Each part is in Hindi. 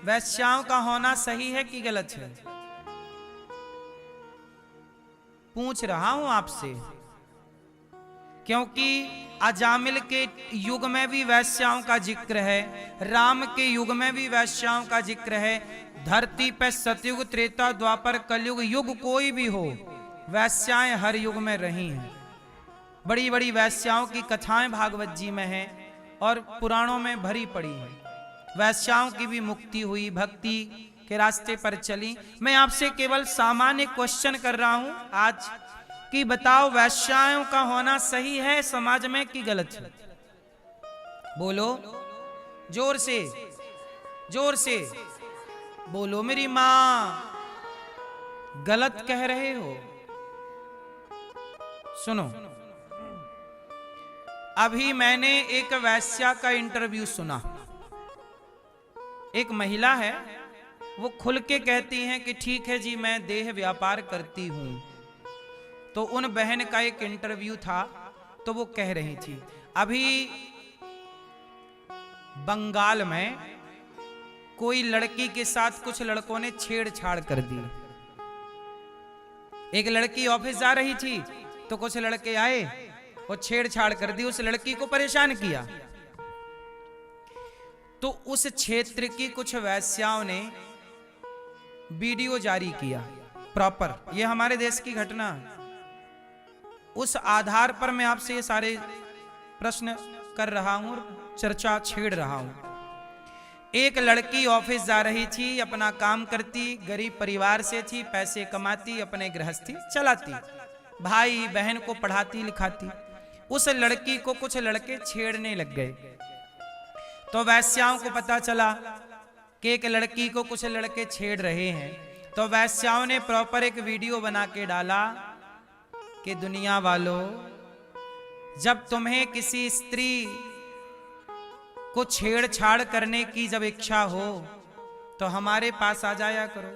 वैश्याओं का होना सही है कि गलत है? पूछ रहा हूं आपसे, क्योंकि अजामिल के युग में भी वैश्याओं का जिक्र है, राम के युग में भी वैश्याओं का जिक्र है। धरती पर सतयुग, त्रेता, द्वापर, कलयुग, युग कोई भी हो, वैश्याएं हर युग में रही हैं। बड़ी बड़ी वैश्याओं की कथाएं भागवत जी में हैं और पुराणों में भरी पड़ी हैं। वैश्याओं की भी मुक्ति हुई, भक्ति के रास्ते पर चली। मैं आपसे केवल सामान्य क्वेश्चन कर रहा हूं आज कि बताओ, वैश्याओं का होना सही है समाज में कि गलत है? बोलो जोर से, जोर से बोलो। मेरी मां, गलत कह रहे हो। सुनो, अभी मैंने एक वैश्या का इंटरव्यू सुना। एक महिला है, वो खुल के कहती हैं कि ठीक है जी, मैं देह व्यापार करती हूं। तो उन बहन का एक इंटरव्यू था, तो वो कह रही थी, अभी बंगाल में कोई लड़की के साथ कुछ लड़कों ने छेड़छाड़ कर दी। एक लड़की ऑफिस जा रही थी तो कुछ लड़के आए और छेड़छाड़ कर दी, उस लड़की को परेशान किया। तो उस क्षेत्र की कुछ वैश्याओं ने वीडियो जारी किया प्रॉपर, ये हमारे देश की घटना। उस आधार पर मैं आपसे ये सारे प्रश्न कर रहा हूं और चर्चा छेड़ रहा हूं। एक लड़की ऑफिस जा रही थी, अपना काम करती, गरीब परिवार से थी, पैसे कमाती, अपने गृहस्थी चलाती, भाई बहन को पढ़ाती लिखाती। उस लड़की को कुछ लड़के छेड़ने लग गए। तो वैश्याओं को पता चला कि एक लड़की को कुछ लड़के छेड़ रहे हैं। तो वैश्याओं ने प्रॉपर एक वीडियो बना के डाला कि दुनिया वालों, जब तुम्हें किसी स्त्री को छेड़छाड़ करने की जब इच्छा हो तो हमारे पास आ जाया करो।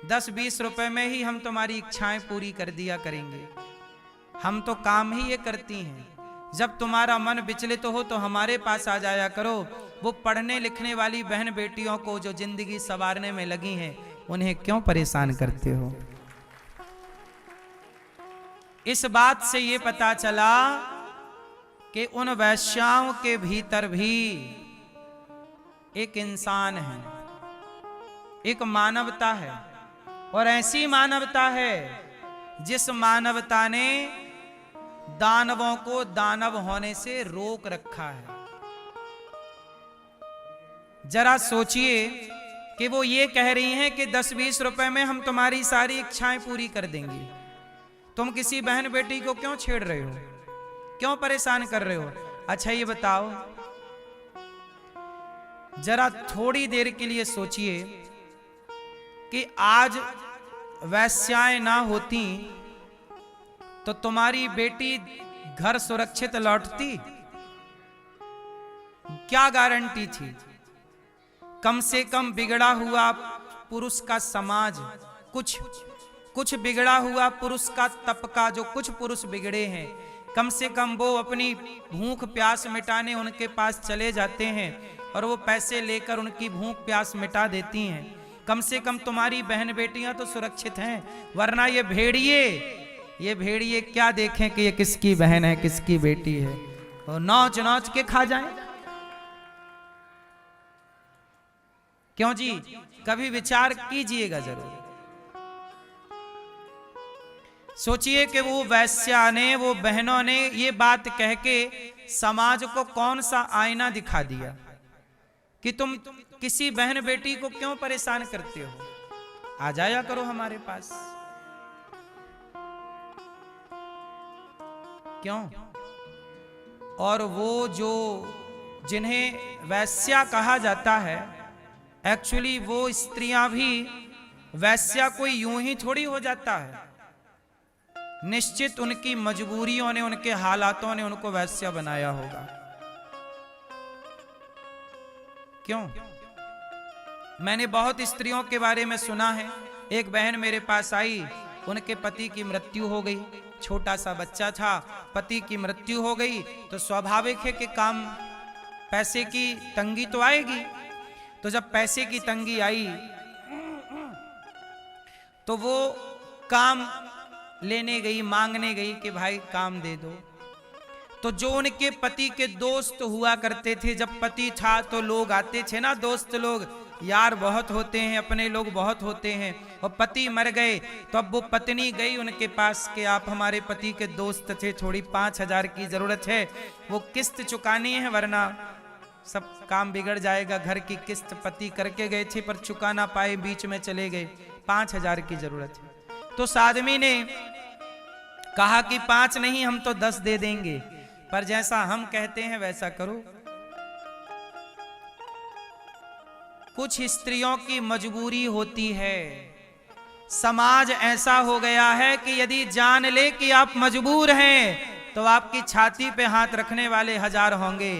10-20 रुपए में ही हम तुम्हारी इच्छाएं पूरी कर दिया करेंगे। हम तो काम ही ये करती हैं। जब तुम्हारा मन विचलित हो तो हमारे पास आ जाया करो। वो पढ़ने लिखने वाली बहन बेटियों को जो जिंदगी संवारने में लगी हैं, उन्हें क्यों परेशान करते हो? इस बात से ये पता चला कि उन वैश्याओं के भीतर भी एक इंसान है, एक मानवता है। और ऐसी मानवता है जिस मानवता ने दानवों को दानव होने से रोक रखा है। जरा सोचिए कि वो ये कह रही हैं कि 10-20 रुपए में हम तुम्हारी सारी इच्छाएं पूरी कर देंगे। तुम किसी बहन बेटी को क्यों छेड़ रहे हो, क्यों परेशान कर रहे हो? अच्छा ये बताओ, जरा थोड़ी देर के लिए सोचिए कि आज वैश्याएं ना होती तो तुम्हारी बेटी घर सुरक्षित लौटती? क्या गारंटी थी? कम से कम बिगड़ा हुआ पुरुष का समाज, कुछ बिगड़ा हुआ पुरुष का तबका, जो कुछ पुरुष बिगड़े हैं, कम से कम वो अपनी भूख प्यास मिटाने उनके पास चले जाते हैं और वो पैसे लेकर उनकी भूख प्यास मिटा देती हैं। कम से कम तुम्हारी बहन बेटियां तो सुरक्षित हैं। वरना ये भेड़िए क्या देखें कि ये किसकी बहन है किसकी बेटी है, और नौच नौच के खा जाएं। क्यों जी? कभी विचार कीजिएगा जरूर। सोचिए कि वो वैश्या ने, वो बहनों ने ये बात कह के समाज को कौन सा आईना दिखा दिया कि तुम किसी बहन बेटी को क्यों परेशान करते हो, आ जाया करो हमारे पास। क्यों? और वो जो जिन्हें वैश्या कहा जाता है, एक्चुअली वो स्त्रियां भी वैश्या कोई यूं ही थोड़ी हो जाता है। निश्चित उनकी मजबूरियों ने, उनके हालातों ने उनको वैश्या बनाया होगा। क्यों? मैंने बहुत स्त्रियों के बारे में सुना है। एक बहन मेरे पास आई, उनके पति की मृत्यु हो गई, छोटा सा बच्चा था, पति की मृत्यु हो गई तो स्वाभाविक है कि काम पैसे की तंगी तो आएगी। तो जब पैसे की तंगी आई तो वो काम लेने गई, मांगने गई कि भाई काम दे दो। तो जो उनके पति के दोस्त हुआ करते थे, जब पति था तो लोग आते थे ना, दोस्त लोग, यार बहुत होते हैं, अपने लोग बहुत होते हैं। और पति मर गए तो अब वो पत्नी गई उनके पास कि आप हमारे पति के दोस्त थे, थोड़ी 5,000 की जरूरत है, वो किस्त चुकानी है वरना सब काम बिगड़ जाएगा। घर की किस्त पति करके गए थे पर चुका ना पाए, बीच में चले गए, 5,000 की जरूरत है। तो उस आदमी ने कहा कि 5 नहीं, हम तो 10 दे देंगे, पर जैसा हम कहते हैं वैसा करो। कुछ स्त्रियों की मजबूरी होती है, समाज ऐसा हो गया है कि यदि जान ले कि आप मजबूर हैं तो आपकी छाती पे हाथ रखने वाले 1000 होंगे,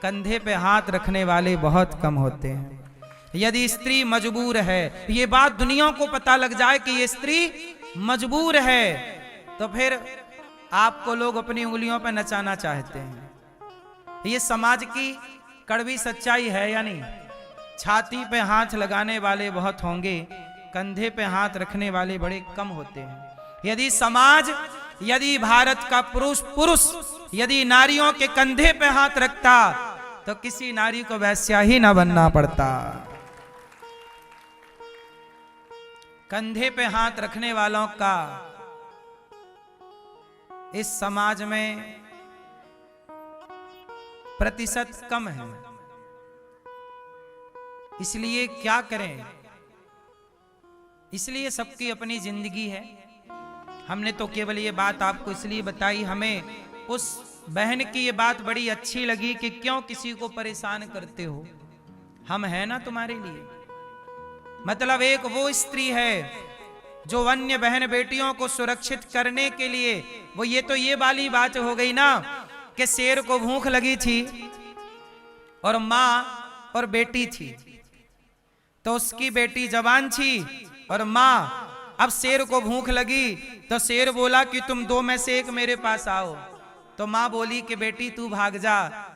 कंधे पे हाथ रखने वाले बहुत कम होते हैं। यदि स्त्री मजबूर है, ये बात दुनिया को पता लग जाए कि ये स्त्री मजबूर है, तो फिर आपको लोग अपनी उंगलियों पे नचाना चाहते हैं। ये समाज की कड़वी सच्चाई है या नहीं? छाती पे हाथ लगाने वाले बहुत होंगे, कंधे पे हाथ रखने वाले बड़े कम होते हैं। यदि समाज, यदि भारत का पुरुष यदि नारियों के कंधे पे हाथ रखता तो किसी नारी को वैश्या ही ना बनना पड़ता। कंधे पे हाथ रखने वालों का इस समाज में प्रतिशत कम है। इसलिए क्या करें? इसलिए सबकी अपनी जिंदगी है। हमने तो केवल ये बात आपको इसलिए बताई, हमें उस बहन की ये बात बड़ी अच्छी लगी कि क्यों किसी को परेशान करते हो, हम हैं ना तुम्हारे लिए। मतलब एक वो स्त्री है जो अन्य बहन बेटियों को सुरक्षित करने के लिए, वो ये वाली बात हो गई ना कि शेर को भूख लगी थी और माँ और बेटी थी, तो उसकी बेटी जवान थी और माँ, अब शेर को भूख लगी तो शेर बोला कि तुम 2 में से एक मेरे पास आओ। तो माँ बोली कि बेटी तू भाग जा,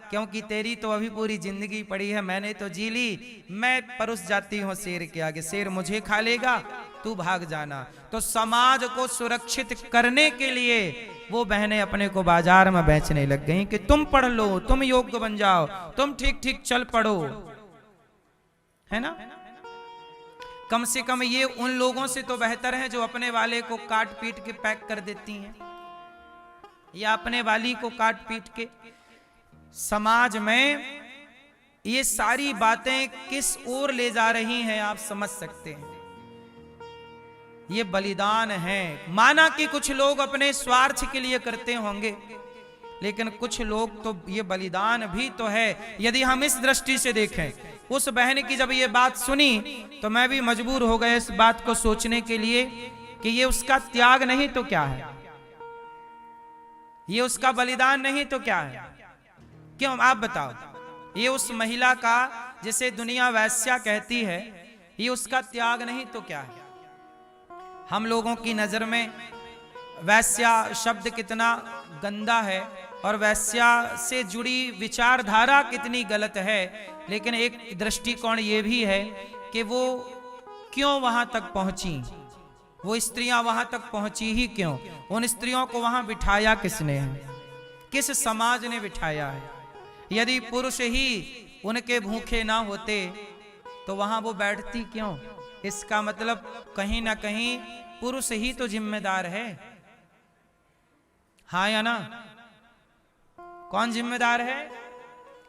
क्योंकि तेरी तो अभी पूरी जिंदगी पड़ी है, मैंने तो जी ली, मैं परुस जाती हूँ शेर के आगे, शेर मुझे खा लेगा, तू भाग जाना। तो समाज को सुरक्षित करने के लिए वो बहनें अपने को बाजार में बेचने लग गई कि तुम पढ़ लो, तुम योग्य बन जाओ, तुम ठीक ठीक चल पड़ो, है ना। कम से कम ये उन लोगों से तो बेहतर है जो अपने वाले को काट पीट के पैक कर देती हैं, या अपने वाली को काट पीट के। समाज में ये सारी बातें किस ओर ले जा रही हैं आप समझ सकते हैं। ये बलिदान है। माना कि कुछ लोग अपने स्वार्थ के लिए करते होंगे, लेकिन कुछ लोग तो ये बलिदान भी तो है। यदि हम इस दृष्टि से देखें, उस बहन की जब ये बात सुनी तो मैं भी मजबूर हो गया इस बात को सोचने के लिए कि ये उसका त्याग नहीं तो क्या है, ये उसका बलिदान नहीं तो क्या है। क्यों आप बताओ, ये उस महिला का जिसे दुनिया वैश्या कहती है, ये उसका त्याग नहीं तो क्या है। हम लोगों की नजर में वैश्या शब्द कितना गंदा है और वैश्या से जुड़ी विचारधारा कितनी गलत है, लेकिन एक दृष्टिकोण ये भी है कि वो क्यों वहां तक पहुंची, वो स्त्रियां वहां तक पहुंची ही क्यों, उन स्त्रियों को वहां बिठाया किसने है, किस समाज ने बिठाया है। यदि पुरुष ही उनके भूखे ना होते तो वहां वो बैठती क्यों। इसका मतलब कहीं ना कहीं पुरुष ही तो जिम्मेदार है, हाँ या ना। कौन जिम्मेदार है?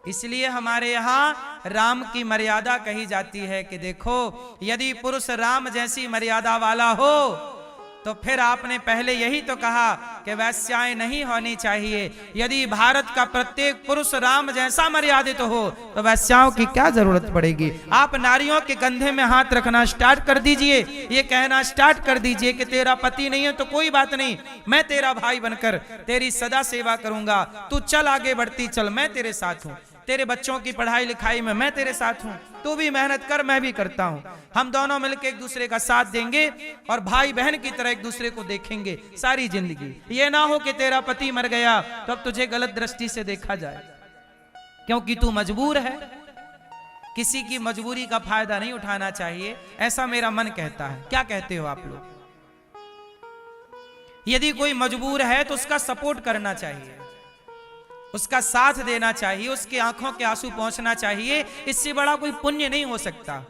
इसलिए हमारे यहाँ राम की मर्यादा कही जाती है कि देखो, यदि पुरुष राम जैसी मर्यादा वाला हो तो फिर आपने पहले यही तो कहा कि वैश्याएं नहीं होनी चाहिए। यदि भारत का प्रत्येक पुरुष राम जैसा मर्यादित हो तो वैश्याओं की क्या जरूरत पड़ेगी। आप नारियों के कंधे में हाथ रखना स्टार्ट कर दीजिए, ये कहना स्टार्ट कर दीजिए कि तेरा पति नहीं है तो कोई बात नहीं, मैं तेरा भाई बनकर तेरी सदा सेवा करूंगा, तू चल आगे बढ़ती चल, मैं तेरे साथ हूं, तेरे बच्चों की पढ़ाई लिखाई में मैं तेरे साथ हूं, तू भी मेहनत कर मैं भी करता हूं, हम दोनों मिलकर एक दूसरे का साथ देंगे और भाई बहन की तरह एक दूसरे को देखेंगे सारी जिंदगी। ये ना हो कि तेरा पति मर गया तो अब तुझे गलत दृष्टि से देखा जाए क्योंकि तू मजबूर है, किसी की मजबूरी का फायदा नहीं उठाना चाहिए, ऐसा मेरा मन कहता है। क्या कहते हो आप लोग? यदि कोई मजबूर है तो उसका सपोर्ट करना चाहिए, उसका साथ देना चाहिए, उसके आंखों के आंसू पहुंचना चाहिए। इससे बड़ा कोई पुण्य नहीं हो सकता।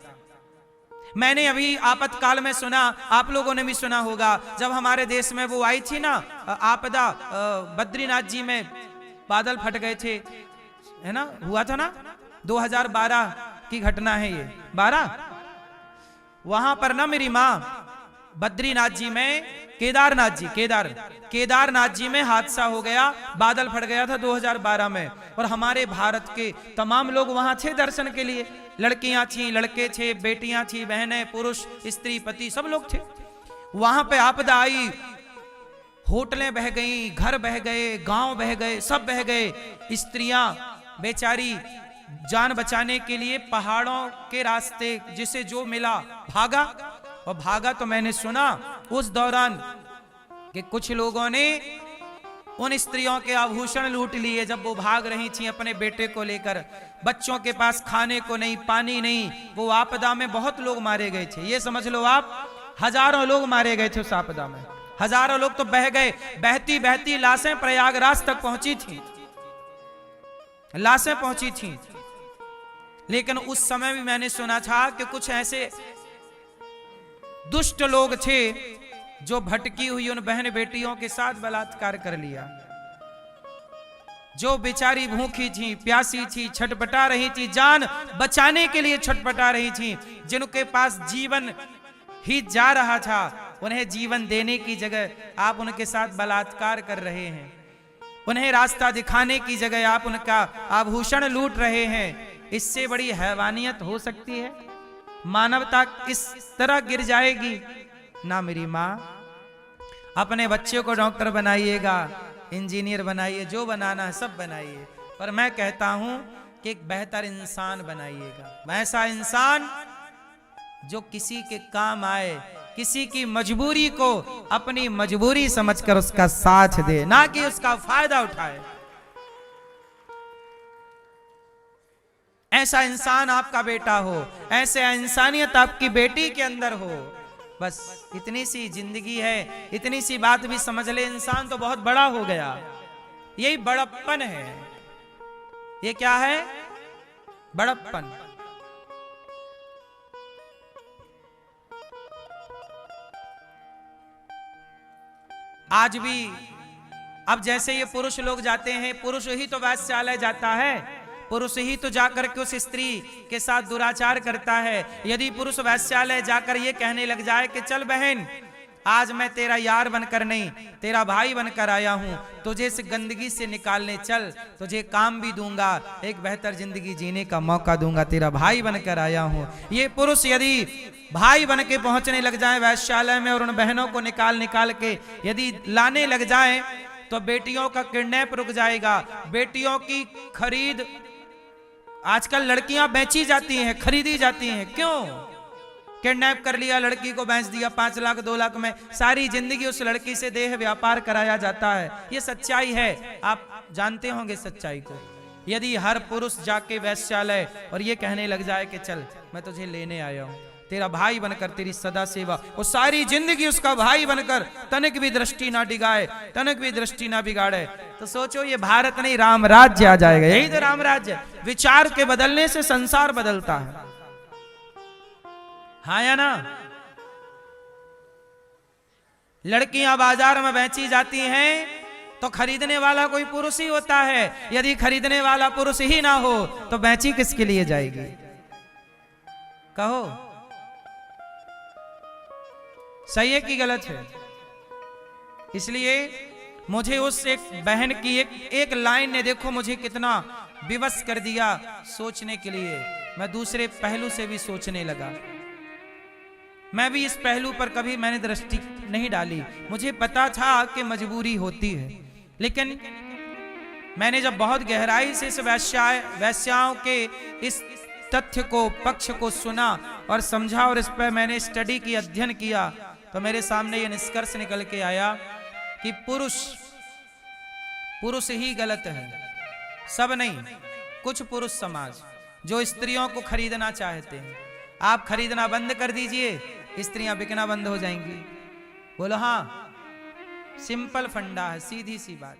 मैंने अभी आपातकाल में सुना, आप लोगों ने भी सुना होगा, जब हमारे देश में वो आई थी ना आपदा, बद्रीनाथ जी में बादल फट गए थे, है ना, हुआ था ना, 2012 की घटना है ये, 12। वहां पर ना मेरी माँ बद्रीनाथ जी में, केदारनाथ जी में हादसा हो गया, बादल फट गया था 2012 में। और हमारे भारत के तमाम लोग वहां थे दर्शन के लिए, लड़कियां थी, लड़के थे, बेटियां थी, बहनें, पुरुष, स्त्री, पति, सब लोग थे। वहां पे आपदा आई, होटलें बह गई, घर बह गए, गांव बह गए, सब बह गए। स्त्रियां बेचारी जान बचाने के लिए पहाड़ों के रास्ते जिसे जो मिला भागा। और भागा तो मैंने सुना उस दौरान कि कुछ लोगों ने उन स्त्रियों के आभूषण लूट लिए जब वो भाग रही थी अपने बेटे को लेकर। बच्चों के पास खाने को नहीं, पानी नहीं। वो आपदा में बहुत लोग मारे गए थे, ये समझ लो आप, हजारों लोग मारे गए थे उस आपदा में। हजारों लोग तो बह गए। बहती बहती लाशें प्रयागराज तक पहुंची थी, लाशें पहुंची थी। लेकिन उस समय भी मैंने सुना था कि कुछ ऐसे दुष्ट लोग थे जो भटकी हुई उन बहन बेटियों के साथ बलात्कार कर लिया। जो बेचारी भूखी थी, प्यासी थी, छटपटा रही थी, जान बचाने के लिए छटपटा रही थी, जिनके पास जीवन ही जा रहा था, उन्हें जीवन देने की जगह आप उनके साथ बलात्कार कर रहे हैं। उन्हें रास्ता दिखाने की जगह आप उनका आभूषण लूट रहे हैं। इससे बड़ी हैवानियत हो सकती है? मानवता इस तरह गिर जाएगी ना। मेरी माँ, अपने बच्चे को डॉक्टर बनाइएगा, इंजीनियर बनाइए, जो बनाना है सब बनाइए, पर मैं कहता हूं कि एक बेहतर इंसान बनाइएगा। ऐसा इंसान जो किसी के काम आए, किसी की मजबूरी को अपनी मजबूरी समझकर उसका साथ दे, ना कि उसका फायदा उठाए। ऐसा इंसान आपका बेटा हो, ऐसे इंसानियत आपकी बेटी के अंदर हो। बस इतनी सी जिंदगी है, इतनी सी बात भी समझ ले, इंसान तो बहुत बड़ा हो गया। यही बड़प्पन है। ये क्या है? बड़प्पन। आज भी अब जैसे ये पुरुष लोग जाते हैं, पुरुष ही तो वैश्यालय जाता है, पुरुष ही तो जाकर के उस स्त्री के साथ दुराचार करता है। यदि पुरुष वैश्यालय जाकर ये कहने लग जाए कि चल बहन, आज मैं तेरा यार बनकर नहीं, तेरा भाई बनकर आया हूं, तुझे इस गंदगी से निकालने चल, तुझे काम भी दूंगा, एक बेहतर जिंदगी जीने का मौका दूंगा, तेरा भाई बनकर आया हूं। ये पुरुष यदि भाई बन के पहुंचने लग जाए वैश्यालय में और उन बहनों को निकाल के यदि लाने लग जाए, तो बेटियों का किडनैप रुक जाएगा, बेटियों की खरीद। आजकल लड़कियां बेची जाती हैं, खरीदी जाती हैं। क्यों? किडनैप कर लिया, लड़की को बेच दिया, 5 लाख 2 लाख में सारी जिंदगी उस लड़की से देह व्यापार कराया जाता है। ये सच्चाई है, आप जानते होंगे सच्चाई को। यदि हर पुरुष जाके वैश्यालय और ये कहने लग जाए कि चल मैं तुझे लेने आया हूं, तेरा भाई बनकर तेरी सदा सेवा, वो सारी जिंदगी उसका भाई बनकर तनिक भी दृष्टि ना डिगाए, तनिक भी दृष्टि ना बिगाड़े, तो सोचो ये भारत नहीं राम राज्य आ जाएगा। यही तो राम राज्य। विचार के बदलने से संसार बदलता है, हाँ या ना? लड़कियां बाजार में बेची जाती हैं तो खरीदने वाला कोई पुरुष ही होता है। यदि खरीदने वाला पुरुष ही ना हो तो बेची किसके लिए जाएगी? कहो, सही है कि गलत है? इसलिए मुझे उस एक बहन की एक लाइन ने देखो मुझे कितना विवश कर दिया सोचने के लिए। मैं दूसरे पहलू से भी सोचने लगा। मैं भी इस पहलू पर कभी मैंने दृष्टि नहीं डाली। मुझे पता था कि मजबूरी होती है, लेकिन मैंने जब बहुत गहराई से इस वैश्याओं के इस तथ्य को, पक्ष को सुना और समझा और इस पर मैंने स्टडी की, अध्ययन किया, तो मेरे सामने ये निष्कर्ष निकल के आया कि पुरुष ही गलत है, सब नहीं, कुछ पुरुष समाज। जो स्त्रियों को खरीदना चाहते हैं, आप खरीदना बंद कर दीजिए, स्त्रियां बिकना बंद हो जाएंगी। बोलो हाँ, सिंपल फंडा है, सीधी सी बात।